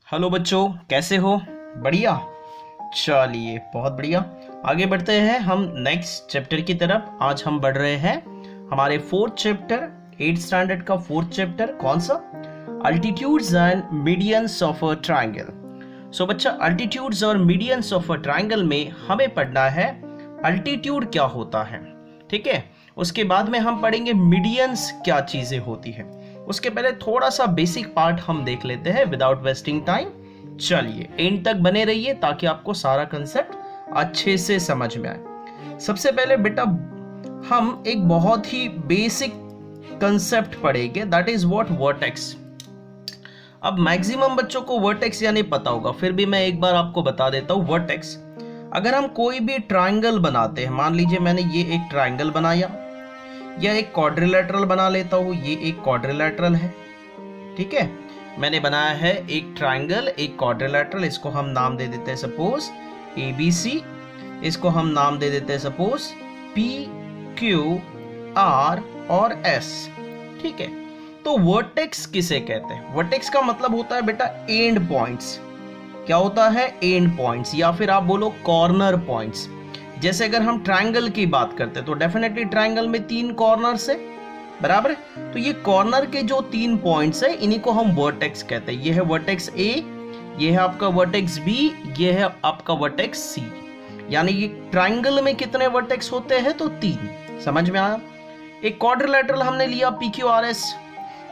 Hello बच्चों, कैसे हो? बढ़िया। चलिए, बहुत बढ़िया। आगे बढ़ते हैं हम नेक्स्ट चैप्टर की तरफ। आज हम बढ़ रहे हैं हमारे फोर्थ चैप्टर, 8th स्टैंडर्ड का फोर्थ चैप्टर। कौन सा? Altitudes and medians of a triangle. So बच्चा, अल्टीट्यूड्स और मीडियंस ऑफ अ ट्रायंगल में हमें पढ़ना है अल्टीट्यूड क्या होता है, ठीक है। उसके बाद में हम पढ़ेंगे मीडियंस क्या चीजें होती है। उसके पहले थोड़ा सा बेसिक पार्ट हम देख लेते हैं विदाउट वेस्टिंग टाइम। चलिए, एंड तक बने रहिए ताकि आपको सारा कंसेप्ट अच्छे से समझ में आए। सबसे पहले बेटा हम एक बहुत ही बेसिक कंसेप्ट पढ़ेंगे, दैट इज व्हाट वर्टेक्स। अब मैक्सिमम बच्चों को वर्टेक्स या नहीं पता होगा, फिर भी मैं एक बार आपको बता देता हूँ। वर्टेक्स, अगर हम कोई भी ट्रायंगल बनाते हैं, मान लीजिए मैंने ये एक ट्रायंगल बनाया या एक क्वाड्रिलेटरल बना लेता हूँ, ये एक क्वाड्रिलेटरल है, ठीक है। मैंने बनाया है एक ट्रायंगल, एक क्वाड्रिलेटरल, इसको हम नाम दे देते हैं सपोज ABC, इसको हम नाम दे देते हैं सपोज PQR और S, ठीक है। तो वर्टेक्स किसे कहते हैं? वर्टेक्स का मतलब होता है बेटा एंड पॉइंट्स। क्या होता है? एंड पॉइंट्स, या फिर आप बोलो कॉर्नर पॉइंट्स। जैसे अगर हम ट्रायंगल की बात करते हैं तो डेफिनेटली ट्रायंगल में 3 कॉर्नर्स है, बराबर है। तो ये कॉर्नर के जो 3 पॉइंट्स है, इन्हीं को हम वर्टेक्स कहते हैं। ये है वर्टेक्स A, ये है आपका वर्टेक्स B, ये है आपका वर्टेक्स C। यानी ये ट्रायंगल में कितने वर्टेक्स होते हैं? तो 3। समझ में आया? एक क्वाड्रिलेटरल हमने लिया PQRS।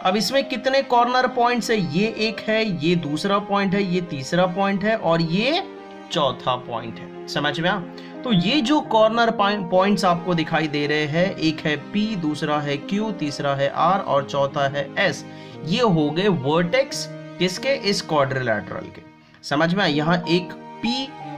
अब इसमें कितने कॉर्नर पॉइंट्स है? ये एक है, ये दूसरा पॉइंट है, ये तीसरा पॉइंट है और ये चौथा पॉइंट है। समझ में आ? तो ये जो कॉर्नर पॉइंट्स आपको दिखाई दे रहे हैं, एक है P, दूसरा है Q, तीसरा है R और चौथा है S, ये हो गए वर्टेक्स किसके? इस क्वाड्रिलेटरल के। समझ में? यहाँ एक P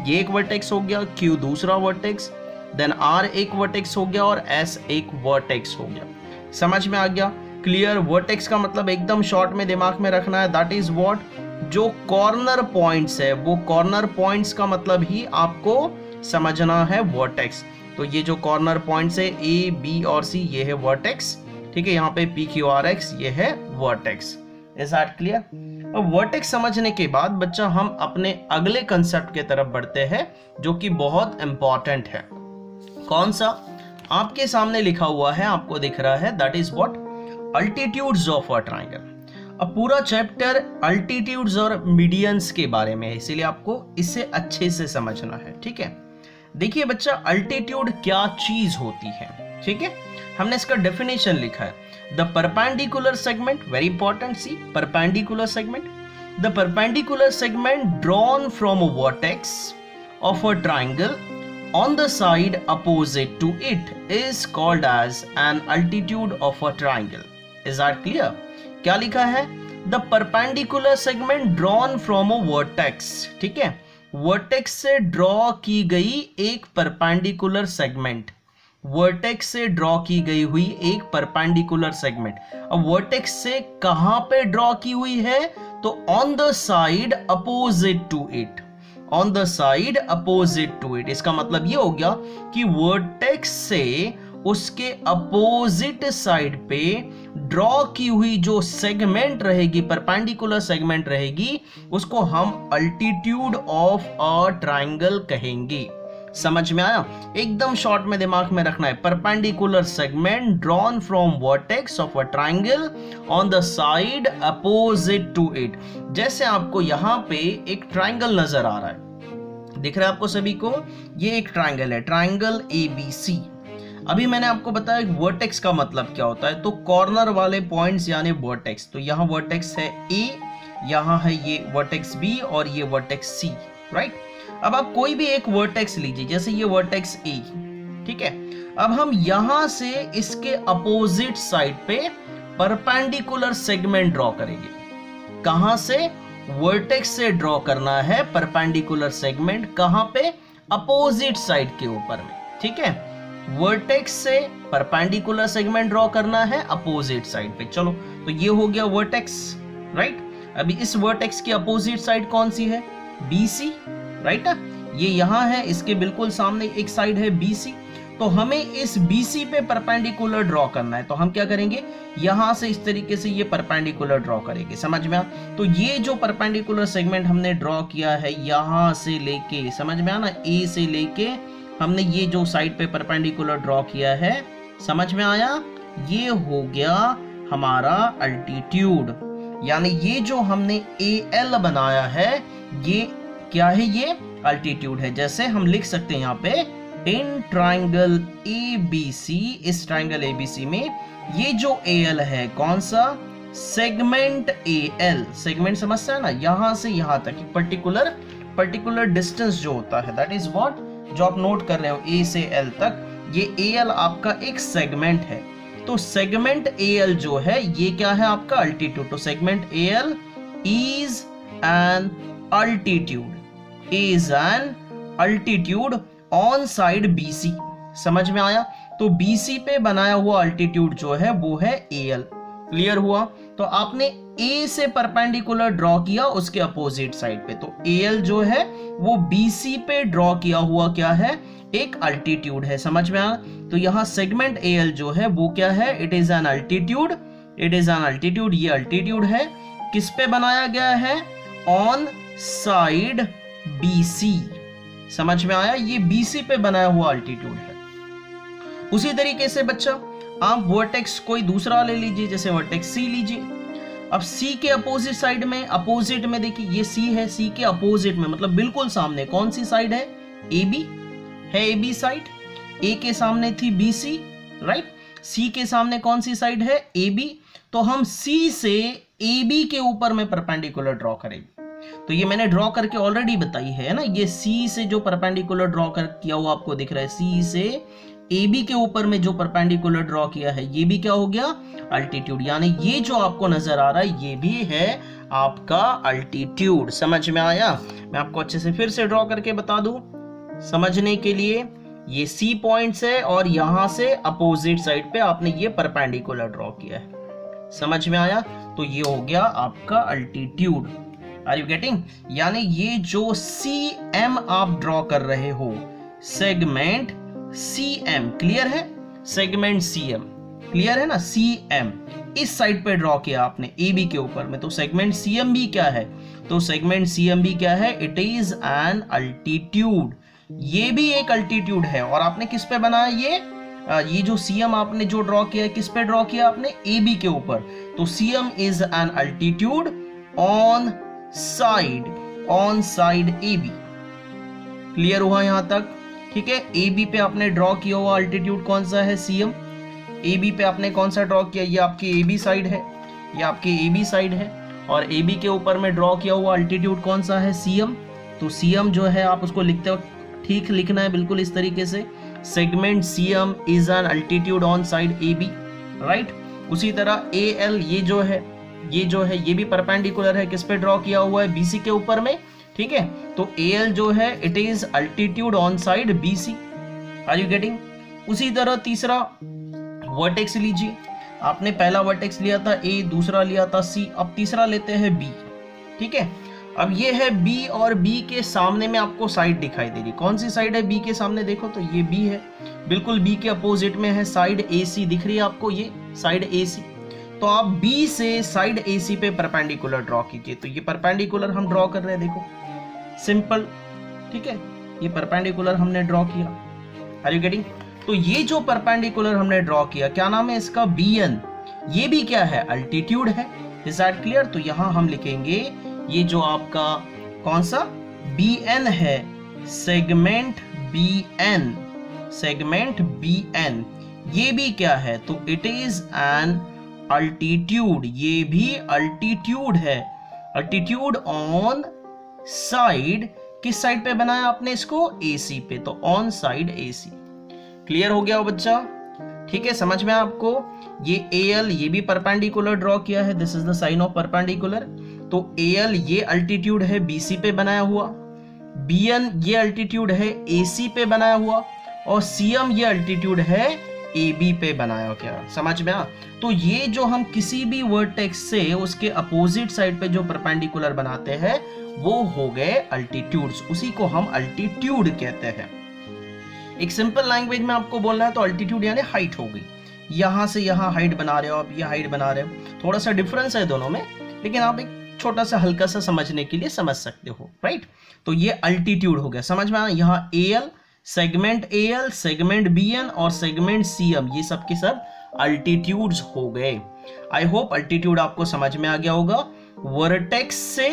ये एक वर्टेक्स हो गया, Q दूसरा वर्टेक्स, देन R एक वर्टेक्स हो गया और S एक वर्टेक्स हो गया। समझ में आ गया? क्लियर? वर्टेक्स का मतलब एकदम शॉर्ट में दिमाग में रखना है, दैट इज व्हाट, जो कॉर्नर पॉइंट्स है वो कॉर्नर पॉइंट्स का मतलब ही आपको समझना है वर्टेक्स। तो ये जो कॉर्नर पॉइंट्स है A, B और C, ये है वर्टेक्स, ठीक है। यहाँ पे PQRX ये है वर्टेक्स। Is that clear? अब वर्टेक्स समझने के बाद बच्चा हम अपने अगले कंसेप्ट के तरफ बढ़ते हैं जो कि बहुत इंपॉर्टेंट है। कौन सा? आपके सामने लिखा हुआ है, आपको दिख रहा है, that is what, altitudes of a triangle. अब पूरा चैप्टर अल्टीट्यूड्स और मीडियंस के बारे में है, इसीलिए आपको इसे अच्छे से समझना है, ठीक है। देखिए बच्चा, अल्टीट्यूड क्या चीज होती है, ठीक है। हमने इसका डेफिनेशन लिखा है, the perpendicular segment, very important, see perpendicular segment, the perpendicular segment drawn from a vertex of a triangle on the side opposite to it is called as an altitude of a triangle. Is that clear? क्या लिखा है? The perpendicular segment drawn from a vertex, ठीक है। Vertex से draw की गई एक perpendicular segment, vertex से ड्रॉ की गई हुई एक परपेंडिकुलर सेगमेंट। अब वर्टेक्स से कहां पे ड्रॉ की हुई है? तो on the side opposite to it, on the side opposite to it. इसका मतलब ये हो गया कि वर्टेक्स से उसके अपोजिट साइड पे ड्रॉ की हुई जो सेगमेंट रहेगी, परपेंडिकुलर सेगमेंट रहेगी, उसको हम अल्टीट्यूड ऑफ अ ट्रायंगल कहेंगे। समझ में आया? एकदम शॉर्ट में दिमाग में रखना है, perpendicular segment drawn from vertex of a triangle on the side opposite to it. जैसे आपको यहाँ पे एक ट्रायंगल नजर आ रहा है, दिख रहा है आपको सभी को? ये एक ट्रायंगल है, ट्रायंगल ABC। अभी मैंने आपको बताया वर्टेक्स का मतलब क्या होता है, तो कॉर्नर वाले पॉइंट्स यानी वर्टेक्स। तो यहाँ वर्टेक्स है A, यहाँ है ये वर्टेक्स B और ये वर्टेक्स C, राइट। अब आप कोई भी एक वर्टेक्स लीजिए, जैसे ये वर्टेक्स A, ठीक है। अब हम यहां से इसके अपोजिट साइड पे परपेंडिकुलर सेगमेंट ड्रॉ करेंगे। कहां से? वर्टेक्स से ड्रॉ करना है परपेंडिकुलर सेगमेंट, कहां पे? अपोजिट साइड के ऊपर में, ठीक है। वर्टेक्स से परपेंडिकुलर सेगमेंट ड्रॉ करना है अपोजिट साइड पे। चलो, तो ये हो गया वर्टेक्स, राइट। अभी इस वर्टेक्स की अपोजिट साइड कौन सी है? BC, right. ये यहां है, इसके बिल्कुल सामने एक साइड है BC। तो हमें इस BC पे परपेंडिकुलर ड्रॉ करना है। तो हम क्या करेंगे, यहां से इस तरीके से ये परपेंडिकुलर ड्रॉ करेंगे, समझ में आ। तो ये जो परपेंडिकुलर सेगमेंट हमने ड्रॉ किया है यहां से लेके, समझ में आ ना, A से लेके हमने ये जो साइड पे परपेंडिकुलर ड्रॉ किया है, समझ में आया, ये हो गया हमारा अल्टीट्यूड। यानी ये जो हमने AL बनाया है ये क्या है, ये अल्टीट्यूड है। जैसे हम लिख सकते हैं यहाँ पे इन ट्राइंगल ABC, इस ट्राइंगल ABC में ये जो AL है कौन सा, सेगमेंट AL, सेगमेंट समझता है ना, यहां से यहां तक पर्टिकुलर डिस्टेंस जो होता है, दैट इज व्हाट, जो आप नोट कर रहे हो A से L तक, ये AL आपका एक सेगमेंट है। तो सेगमेंट AL जो है ये क्या है आपका अल्टीट्यूड। तो segment AL is an altitude on side BC, समझ में आया। तो BC पे बनाया हुआ अल्टीट्यूड जो है वो है AL। क्लियर हुआ। तो आपने A से परपेंडिकुलर ड्रॉ किया उसके अपोजिट साइड पे, तो AL जो है वो BC पे ड्रॉ किया हुआ क्या है, एक अल्टीट्यूड है, समझ में आया। तो यहां सेगमेंट AL जो है वो क्या है, इट इज एन अल्टीट्यूड, ये अल्टीट्यूड है, किस पे बनाया गया है, ऑन साइड BC, समझ में आया, ये BC पे बनाया हुआ अल्टीट्यूड है। उसी तरीके से बच्चा आप वर्टेक्स कोई दूसरा ले लीजिए, जैसे वर्टेक्स C लीजिए। अब C के अपोजिट साइड में, अपोजिट में देखिए ये C है, C के अपोजिट में मतलब बिल्कुल सामने कौन सी साइड है, AB है, AB साइड। A के सामने थी BC, राइट। C के सामने कौन सी साइड है, AB। तो हम C से AB के ऊपर में परपेंडिकुलर ड्रॉ करेंगे। तो ये मैंने ड्रॉ करके ऑलरेडी बताई है ना, ये C से जो परपेंडिकुलर ड्रॉ कर किया हुआ आपको दिख रहा है, C से AB के ऊपर में जो परपेंडिकुलर ड्रॉ किया है ये भी क्या हो गया, अल्टीट्यूड। यानी ये जो आपको नजर आ रहा है ये भी है आपका अल्टीट्यूड, समझ में आया। मैं आपको अच्छे से फिर से ड्रॉ करके बता दूं समझने के लिए, ये C पॉइंट्स है और यहां से अपोजिट साइड पे आपने ये परपेंडिकुलर ड्रॉ किया है, समझ में आया। तो ये हो गया आपका अल्टीट्यूड। Are you getting. यानी ये जो CM आप ड्रॉ कर रहे हो, सेगमेंट CM, क्लियर है, सेगमेंट CM क्लियर है ना, CM इस साइड पे ड्रॉ किया आपने AB के ऊपर में, तो सेगमेंट CM भी क्या है, तो सेगमेंट CM भी क्या है, इट इज एन अल्टीट्यूड। ये भी एक अल्टीट्यूड है। और आपने किस पे बनाया ये जो CM आपने जो ड्रॉ किया है, किस पे ड्रॉ किया आपने, AB के ऊपर। तो CM is an altitude on side AB। Clear हुआ यहां तक, ठीक है। AB पे आपने ड्रॉ किया हुआ अल्टीट्यूड कौन सा है, CM। AB पे आपने कौन सा ड्रॉ किया, ये आपकी AB साइड है, ये आपकी AB साइड है। और AB के ऊपर में ड्रॉ किया हुआ अल्टीट्यूड कौन सा है, CM। तो CM जो है आप उसको लिखते हो, ठीक लिखना है बिल्कुल इस तरीके से, segment CM is an altitude on side AB, right. उसी तरह AL ये भी परपेंडिकुलर है, किस पे ड्रॉ किया हुआ है, BC के ऊपर में, ठीक है। तो AL जो है it is altitude on side BC। Are you getting. उसी तरह तीसरा वर्टेक्स लीजिए, आपने पहला वर्टेक्स लिया था A, दूसरा लिया था C, अब तीसरा लेते हैं B, ठीक है। अब ये है B और B के सामने में आपको साइड दिखाई दे रही, कौन सी साइड है B के सामने, देखो तो ये B है, बिल्कुल B के अपोजिट में है साइड AC, दिख रही है आपको ये साइड AC। तो आप B से साइड AC पे परपेंडिकुलर ड्रॉ कीजिए। तो ये परपेंडिकुलर हम ड्रॉ कर रहे हैं, देखो सिंपल, ठीक है, ये परपेंडिकुलर हमने ड्रॉ किया। Are you getting. तो ये जो परपेंडिकुलर हमने ड्रॉ किया क्या नाम है इसका, BN। ये भी क्या है, अल्टीट्यूड है। Is that clear. तो यहां हम लिखेंगे ये जो आपका कौन सा BN है, सेगमेंट BN, ये भी क्या है, तो इट इज एन अल्टीट्यूड, ये भी अल्टीट्यूड है, अल्टीट्यूड ऑन साइड, किस साइड पे बनाया आपने इसको, AC पे, तो ऑन साइड AC। क्लियर हो गया बच्चा, ठीक है, समझ में आपको। ये AL ये भी परपेंडिकुलर ड्रॉ किया है, this is the sign of perpendicular. तो AL ये अल्टीट्यूड है BC पे बनाया हुआ, BN ये अल्टीट्यूड है AC पे बनाया हुआ, और CM ये अल्टीट्यूड है AB पे बनाया गया, समझ में आ। तो ये जो हम किसी भी वर्टेक्स से उसके अपोजिट साइड पे जो परपेंडिकुलर बनाते हैं वो हो गए अल्टीट्यूड्स, उसी को हम अल्टीट्यूड कहते हैं। एक सिंपल लैंग्वेज में आपको बोलना है तो अल्टीट्यूड यानी हाइट हो गई, यहां से यहां हाइट बना रहे हो आप, ये हाइट बना रहे हो, थोड़ा सा डिफरेंस है दोनों में, लेकिन आप एक छोटा सा हल्का सा समझने के लिए समझ सकते हो, राइट। तो ये अल्टीट्यूड हो गया, समझ में आया। यहाँ L, segment L, segment BN और सेगमेंट सीएम, ये सब के सब अल्टीट्यूड्स हो गए। आई होप अल्टीट्यूड आपको समझ में आ गया होगा। वर्टेक्स से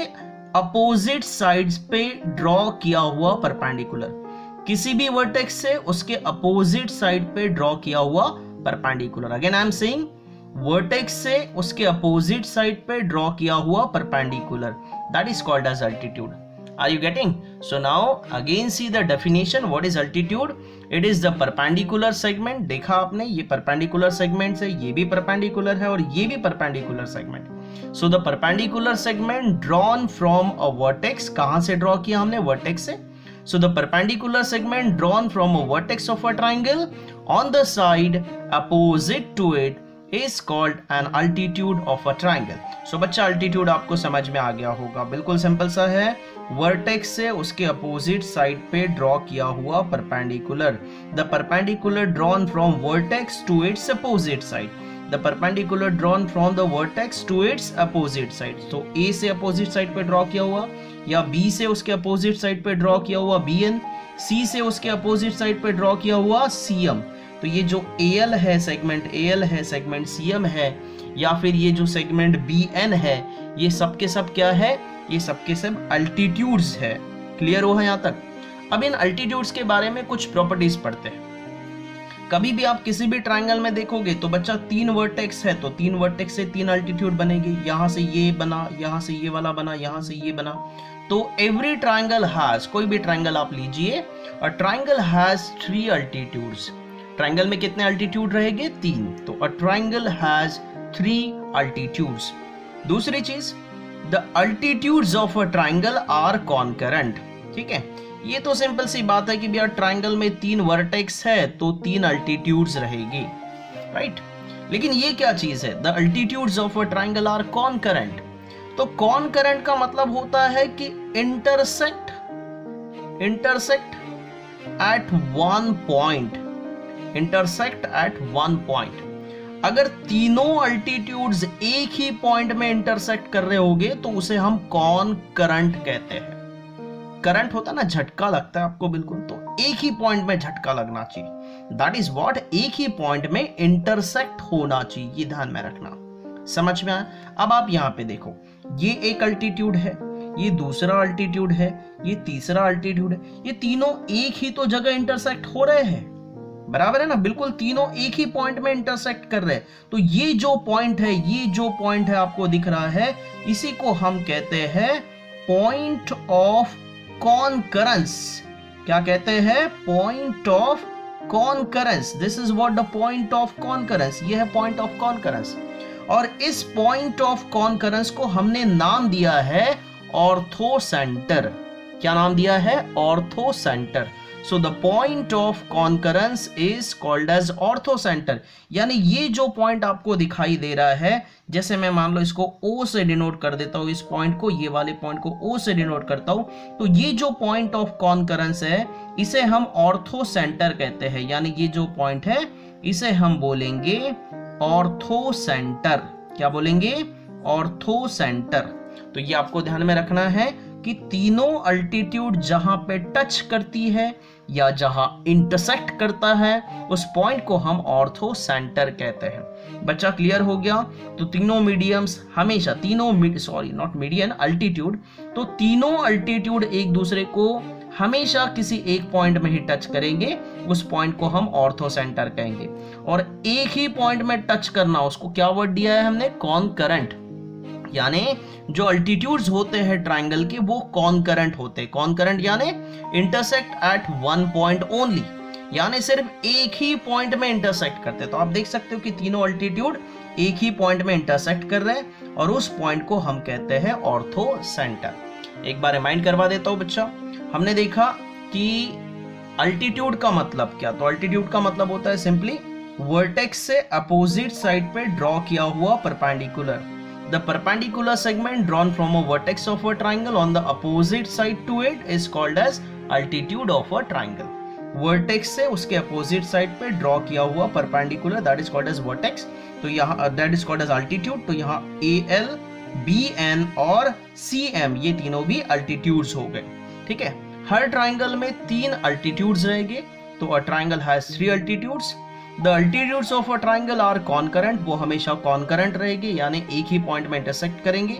अपोजिट साइड्स पे ड्रॉ किया हुआ परपेंडिकुलर, किसी भी वर्टेक्स से उसके अपोजिट साइड पे ड्रॉ किया हुआ perpendicular. Again I am saying, vertex से उसके अपोजिट साइड पे ड्रॉ किया हुआ perpendicular, that is called as altitude. Are you getting? So now again see the definition. What is altitude? It is the perpendicular segment. देखा आपने, ये perpendicular segment है, ये भी perpendicular है और ये भी perpendicular segment. So the perpendicular segment drawn from a vertex, कहाँ से draw किया हमने? Vertex से. So the perpendicular segment drawn from a vertex of a triangle on the side opposite to it is called an altitude of a triangle. So बच्चा altitude आपको समझ में आ गया होगा, बिल्कुल सिंपल सा है। वर्टेक्स से उसके अपोजिट साइड पे ड्रॉ किया हुआ perpendicular, the perpendicular drawn from vertex to its opposite side, the perpendicular drawn from the vertex to its opposite side. तो ए से अपोजिट साइड पे ड्रॉ किया हुआ, या बी से उसके अपोजिट साइड पे ड्रॉ किया हुआ बीएन, सी से उसके अपोजिट साइड पे ड्रॉ किया हुआ सीएम। तो ये जो एल है सेगमेंट एल है, सेगमेंट सीएम है, या फिर ये जो सेगमेंट बीएन है, ये सब के सब क्या है? ये सब के सब अल्टीट्यूड्स है। क्लियर हो है यहाँ तक? अब इन अल्टीट्यूड्स के बारे में कुछ प्रॉपर्टीज पढ़ते हैं। कभी भी आप किसी भी ट्रायंगल में देखोगे तो बच्चा 3 वर्टेक्स है, तो 3 वर्टेक्स से 3 अल्टीट्यूड बनेगी। यहां से ये बना, यहां से ये वाला बना, यहां से ये बना। तो एवरी ट्रायंगल हैज, कोई भी ट्रायंगल आप लीजिए, a triangle has 3 altitudes. Triangle में कितने अल्टीट्यूड रहेंगे? 3। तो अ ट्रायंगल हैज 3 अल्टीट्यूड्स। दूसरी चीज, the altitudes of a triangle are concurrent. ठीक है, ये तो सिंपल सी बात है कि भैया ट्रायंगल में 3 वर्टेक्स है तो 3 अल्टीट्यूड्स रहेगी, राइट। लेकिन ये क्या चीज है? The altitudes of a triangle are concurrent. तो कॉन्करेंट का मतलब होता है कि intersect at one point, intersect at one point. अगर तीनों अल्टीट्यूड्स एक ही पॉइंट में इंटरसेक्ट कर रहे होंगे तो उसे हम कॉन्करेंट कहते हैं। करंट होता है ना, झटका लगता है आपको, बिल्कुल, तो एक ही पॉइंट में झटका लगना चाहिए, दैट इज व्हाट, एक ही पॉइंट में इंटरसेक्ट होना चाहिए, ये ध्यान में रखना। समझ में आया? अब आप यहां पे देखो, ये एक अल्टीट्यूड है, ये दूसरा अल्टीट्यूड है, ये तीसरा अल्टीट्यूड है, ये तीनों एक ही तो जगह इंटरसेक्ट हो रहे हैं, बराबर है ना? बिल्कुल, तीनों एक ही पॉइंट में इंटरसेक्ट कर रहे हैं। तो ये जो पॉइंट है, ये जो पॉइंट है आपको दिख रहा है, इसी को हम कहते हैं पॉइंट ऑफ कॉन्करेंस। क्या कहते हैं? Point of concurrence. This is what the point of concurrence, ये है पॉइंट ऑफ कॉन्करेंस। और इस पॉइंट ऑफ कॉन्करेंस को हमने नाम दिया है ऑर्थोसेंटर। क्या नाम दिया है? ऑर्थोसेंटर। So the point of concurrence is called as orthocenter। यानी ये जो पॉइंट आपको दिखाई दे रहा है, जैसे मैं मान लो इसको O से डिनोट कर देता हूं, इस पॉइंट को, ये वाले पॉइंट को O से डिनोट करता हूं, तो ये जो पॉइंट ऑफ कॉन्करेंस है इसे हम ऑर्थोसेंटर कहते हैं। यानी ये जो पॉइंट है इसे हम बोलेंगे ऑर्थोसेंटर। क्या बोलेंगे? ऑर्थोसेंटर। तो ये आपको ध्यान में रखना है कि तीनों अल्टीट्यूड जहां पे टच करती है या जहां इंटरसेक्ट करता है, उस पॉइंट को हम ऑर्थोसेंटर कहते हैं। बच्चा क्लियर हो गया? तो तीनों मीडियम्स हमेशा, अल्टीट्यूड, तो तीनों अल्टीट्यूड एक दूसरे को हमेशा किसी एक पॉइंट में ही टच करेंगे, उस पॉइंट को हम ऑर्थोसेंटर कहेंगे। और एक ही पॉइंट में टच करना, उसको क्या वर्ड दिया है हमने? कॉन्करेंट। यानी जो अल्टीट्यूड्स होते हैं ट्रायंगल के वो कॉन्करेंट होते हैं। कॉन्करेंट यानी intersect at one point only, यानी सिर्फ एक ही पॉइंट में इंटरसेक्ट करते हैं। तो आप देख सकते हो कि तीनों अल्टीट्यूड एक ही पॉइंट में इंटरसेक्ट कर रहे हैं और उस पॉइंट को हम कहते हैं ऑर्थोसेंटर। एक बार रिमाइंड करवा देता हूं बच्चा, हमने देखा कि अल्टीट्यूड का मतलब क्या? तो अल्टीट्यूड का मतलब होता है सिंपली वर्टेक्स से अपोजिट साइड पे ड्रॉ किया हुआ perpendicular. The perpendicular segment drawn from a vertex of a triangle on the opposite side to it is called as altitude of a triangle. Vertex से उसके अपोजिट साइड पे draw किया हुआ perpendicular, that is called as vertex. तो यहाँ that is called as altitude. तो यहाँ AL, BN और CM ये तीनों भी अल्टीट्यूड्स हो गए। ठीक है, हर ट्राइंगल में 3 अल्टीट्यूड्स रहेंगे। तो a triangle has 3 altitudes. The altitudes of a triangle are concurrent, वो हमेशा कॉन्करेंट रहेंगे, यानी एक ही पॉइंट में इंटरसेक्ट करेंगे।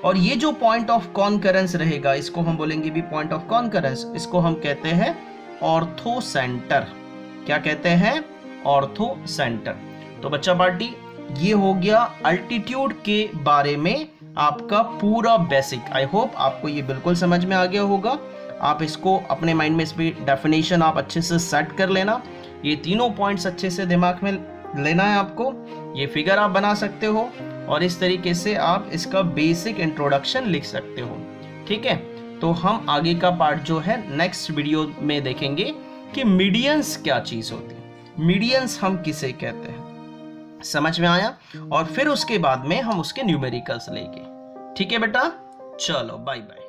और ये जो पॉइंट ऑफ कॉन्करेंस रहेगा, इसको हम बोलेंगे भी पॉइंट ऑफ कॉन्करेंस, इसको हम कहते हैं ऑर्थो सेंटर। क्या कहते हैं? Ortho centre. तो बच्चा पार्टी, ये हो गया अल्टीट्यूड के बारे में आपका पूरा बेसिक। आई होप आपको ये बिल्कुल समझ में आ गया होगा। आप इसको अपने माइंड में, इस पे डेफिनेशन आप अच्छे से सेट कर लेना। ये तीनों पॉइंट्स अच्छे से दिमाग में लेना है आपको। ये फिगर आप बना सकते हो और इस तरीके से आप इसका बेसिक इंट्रोडक्शन लिख सकते हो। ठीक है, तो हम आगे का पार्ट जो है नेक्स्ट वीडियो में देखेंगे कि मीडियंस क्या चीज होती है, मीडियंस हम किसे कहते हैं। समझ में आया? और फिर उसके बाद में हम उसके न्यूमेरिकल्स लेंगे। ठीक है बेटा, चलो बाय बाय।